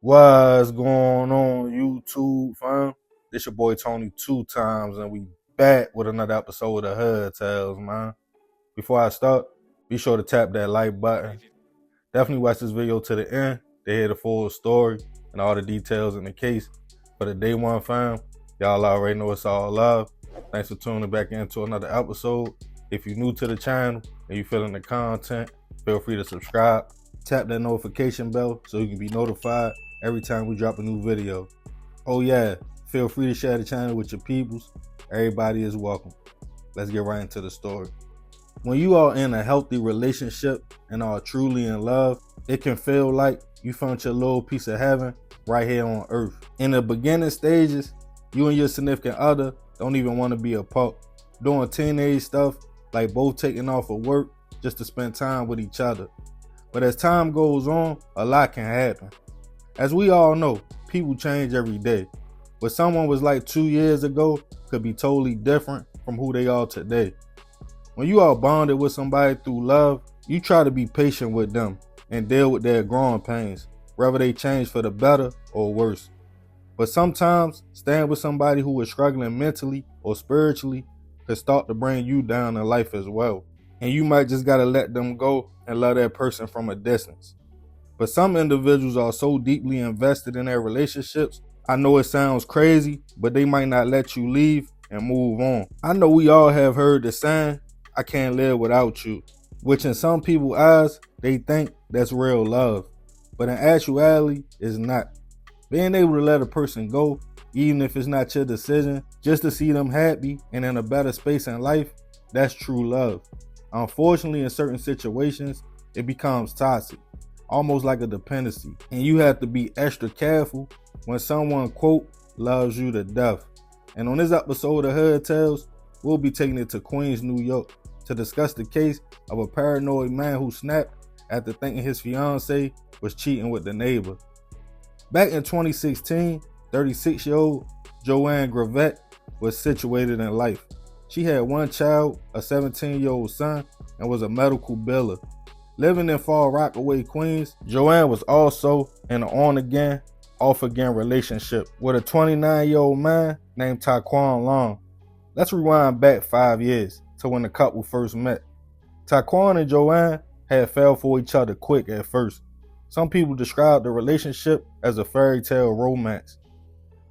What's going on, YouTube, fam? This your boy Tony 2 times, and we back with another episode of Hood Tales, man. Before I start, be sure to tap that like button. Definitely watch this video to the end to hear the full story and all the details in the case. For the day one, fam, y'all already know it's all love. Thanks for tuning back into another episode. If you're new to the channel and you feeling the content, feel free to subscribe. Tap that notification bell so you can be notified every time we drop a new video. Oh yeah, feel free to share the channel with your peoples. Everybody is welcome. Let's get right into the story. When you are in a healthy relationship and are truly in love, it can feel like you found your little piece of heaven right here on earth. In the beginning stages, you and your significant other don't even want to be apart, doing teenage stuff like both taking off of work just to spend time with each other. But as time goes on, a lot can happen. As we all know, people change every day. What someone was like 2 years ago could be totally different from who they are today. When you are bonded with somebody through love, you try to be patient with them and deal with their growing pains, whether they change for the better or worse. But sometimes, staying with somebody who is struggling mentally or spiritually could start to bring you down in life as well. And you might just gotta let them go and love that person from a distance. But some individuals are so deeply invested in their relationships, I know it sounds crazy, but they might not let you leave and move on. I know we all have heard the saying, "I can't live without you," which in some people's eyes, they think that's real love. But in actuality, it's not. Being able to let a person go, even if it's not your decision, just to see them happy and in a better space in life, that's true love. Unfortunately, in certain situations, it becomes toxic, almost like a dependency. And you have to be extra careful when someone, quote, loves you to death. And on this episode of Hood Tales, we'll be taking it to Queens, New York to discuss the case of a paranoid man who snapped after thinking his fiancé was cheating with the neighbor. Back in 2016, 36-year-old Joann Gravette was situated in life. She had one child, a 17-year-old son, and was a medical biller. Living in Far Rockaway, Queens, Joann was also in an on-again, off-again relationship with a 29-year-old man named Tyquan Long. Let's rewind back 5 years to when the couple first met. Tyquan and Joann had fell for each other quick at first. Some people describe the relationship as a fairy tale romance.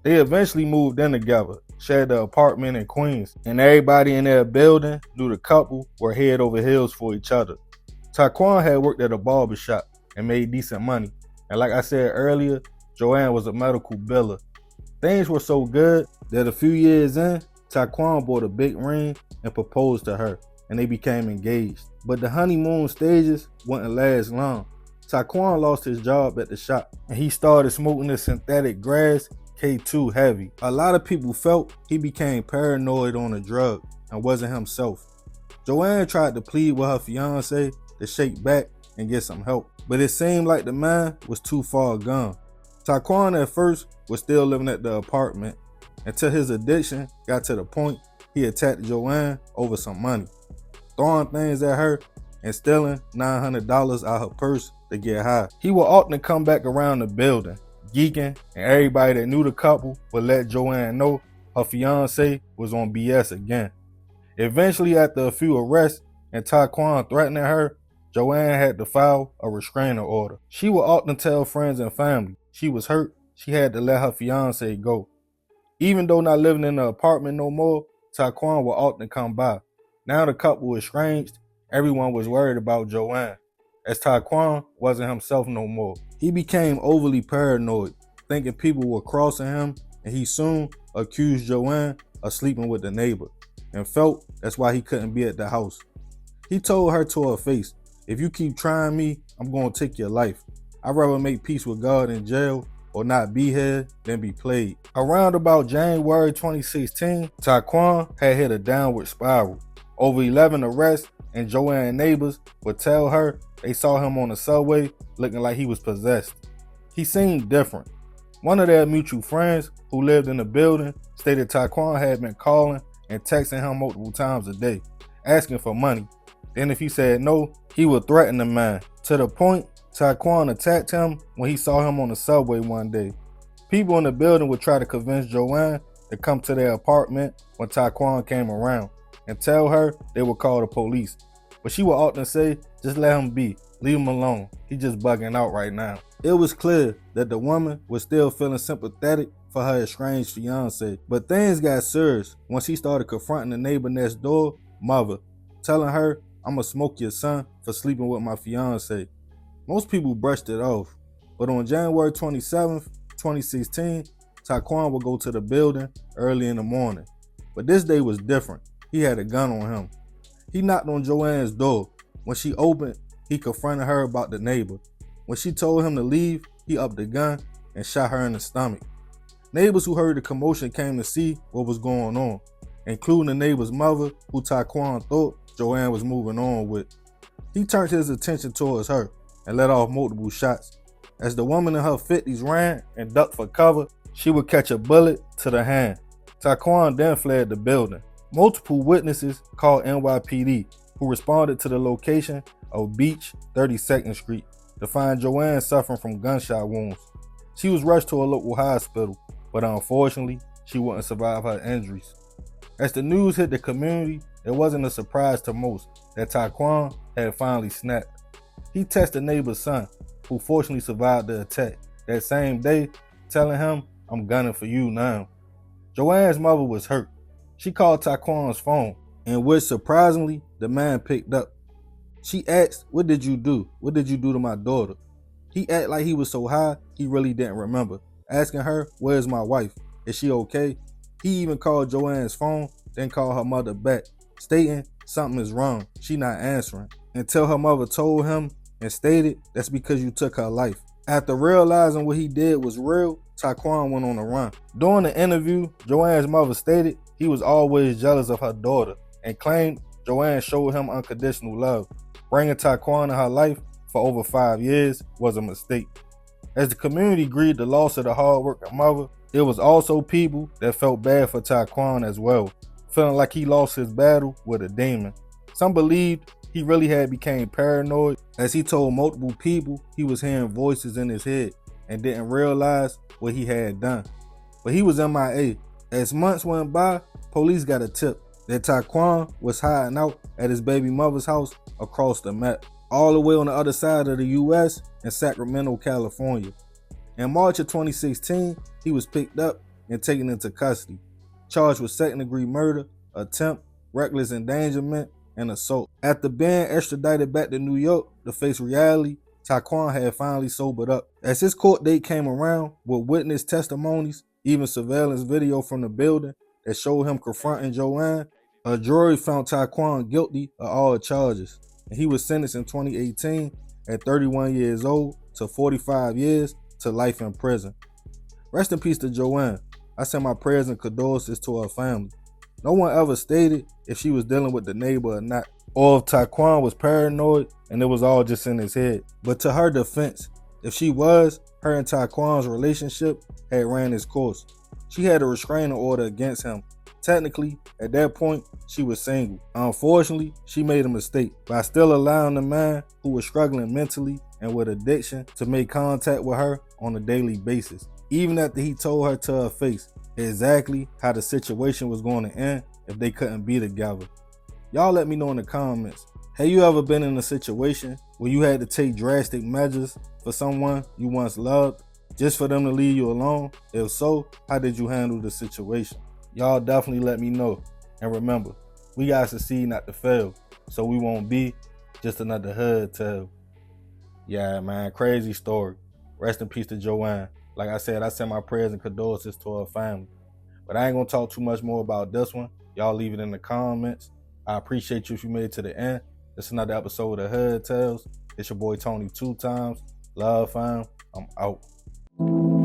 They eventually moved in together, shared the apartment in Queens, and everybody in their building knew the couple were head over heels for each other. Tyquan had worked at a barbershop and made decent money, and like I said earlier, Joann was a medical biller. Things were so good that a few years in, Tyquan bought a big ring and proposed to her, and they became engaged. But the honeymoon stages wouldn't last long. Tyquan lost his job at the shop, and he started smoking the synthetic grass K2 heavy. A lot of people felt he became paranoid on a drug and wasn't himself. Joann tried to plead with her fiancé to shake back and get some help, but it seemed like the man was too far gone. Tyquan at first was still living at the apartment until his addiction got to the point he attacked Joann over some money, throwing things at her and stealing $900 out her purse to get high. He would often come back around the building, geeking, and everybody that knew the couple would let Joann know her fiancé was on BS again. Eventually, after a few arrests and Tyquan threatening her, Joann had to file a restraining order. She would often tell friends and family she was hurt, she had to let her fiancé go. Even though not living in the apartment no more, Tyquan would often come by. Now the couple was estranged, everyone was worried about Joann, as Tyquan wasn't himself no more. He became overly paranoid, thinking people were crossing him, and he soon accused Joann of sleeping with the neighbor, and felt that's why he couldn't be at the house. He told her to her face, "If you keep trying me, I'm gonna take your life. I'd rather make peace with God in jail or not be here than be played." Around about January 2016, Tyquan had hit a downward spiral. Over 11 arrests, and Joann neighbors would tell her they saw him on the subway looking like he was possessed. He seemed different. One of their mutual friends who lived in the building stated Tyquan had been calling and texting him multiple times a day, asking for money. Then if he said no, he would threaten the man, to the point Tyquan attacked him when he saw him on the subway one day. People in the building would try to convince Joann to come to their apartment when Tyquan came around and tell her they would call the police. But she would often say, just let him be, leave him alone, he just bugging out right now. It was clear that the woman was still feeling sympathetic for her estranged fiancé, but things got serious when she started confronting the neighbor next door, mother, telling her, I'ma smoke your son for sleeping with my fiancé. Most people brushed it off, but on January 27th, 2016, Tyquan would go to the building early in the morning. But this day was different. He had a gun on him. He knocked on Joann's door. When she opened, he confronted her about the neighbor. When she told him to leave, he upped the gun and shot her in the stomach. Neighbors who heard the commotion came to see what was going on, including the neighbor's mother, who Tyquan thought Joann was moving on with. He turned his attention towards her and let off multiple shots. As the woman in her 50s ran and ducked for cover, she would catch a bullet to the hand. Tyquan then fled the building. Multiple witnesses called NYPD, who responded to the location of Beach 32nd Street to find Joann suffering from gunshot wounds. She was rushed to a local hospital, but unfortunately, she wouldn't survive her injuries. As the news hit the community, it wasn't a surprise to most that Tyquan had finally snapped. He texted the neighbor's son, who fortunately survived the attack, that same day, telling him, I'm gunning for you now. Joann's mother was hurt. She called Tyquan's phone, in which surprisingly, the man picked up. She asked, what did you do? What did you do to my daughter? He acted like he was so high, he really didn't remember, asking her, where's my wife? Is she okay? He even called Joann's phone, then called her mother back, stating something is wrong, she not answering, until her mother told him and stated that's because you took her life. After realizing what he did was real, Tyquan went on a run. During the interview, Joann's mother stated he was always jealous of her daughter and claimed Joann showed him unconditional love. Bringing Tyquan in her life for over 5 years was a mistake. As the community grieved the loss of the hard-working mother, there was also people that felt bad for Tyquan as well, feeling like he lost his battle with a demon. Some believed he really had became paranoid, as he told multiple people he was hearing voices in his head and didn't realize what he had done. But he was MIA. As months went by, police got a tip that Tyquan was hiding out at his baby mother's house across the map, all the way on the other side of the US in Sacramento, California. In March of 2016, he was picked up and taken into custody, charged with second-degree murder, attempt, reckless endangerment, and assault. After being extradited back to New York to face reality, Tyquan had finally sobered up. As his court date came around, with witness testimonies, even surveillance video from the building that showed him confronting Joann, a jury found Tyquan guilty of all charges, and he was sentenced in 2018 at 31 years old to 45 years to life in prison. Rest in peace to Joann. I send my prayers and condolences to her family. No one ever stated if she was dealing with the neighbor or not, or if Tyquan was paranoid and it was all just in his head. But to her defense, if she was, her and Tyquan's relationship had ran its course. She had a restraining order against him. Technically, at that point, she was single. Unfortunately, she made a mistake by still allowing the man who was struggling mentally and with addiction to make contact with her on a daily basis, even after he told her to her face exactly how the situation was going to end if they couldn't be together. Y'all let me know in the comments. Have you ever been in a situation where you had to take drastic measures for someone you once loved just for them to leave you alone? If so, how did you handle the situation? Y'all definitely let me know. And remember, we gotta succeed not to fail, so we won't be just another hood tale. Yeah, man, crazy story. Rest in peace to Joann. Like I said, I send my prayers and condolences to her family. But I ain't gonna talk too much more about this one. Y'all leave it in the comments. I appreciate you if you made it to the end. This is another episode of Hood Tales. It's your boy Tony 2 times. Love, fam. I'm out.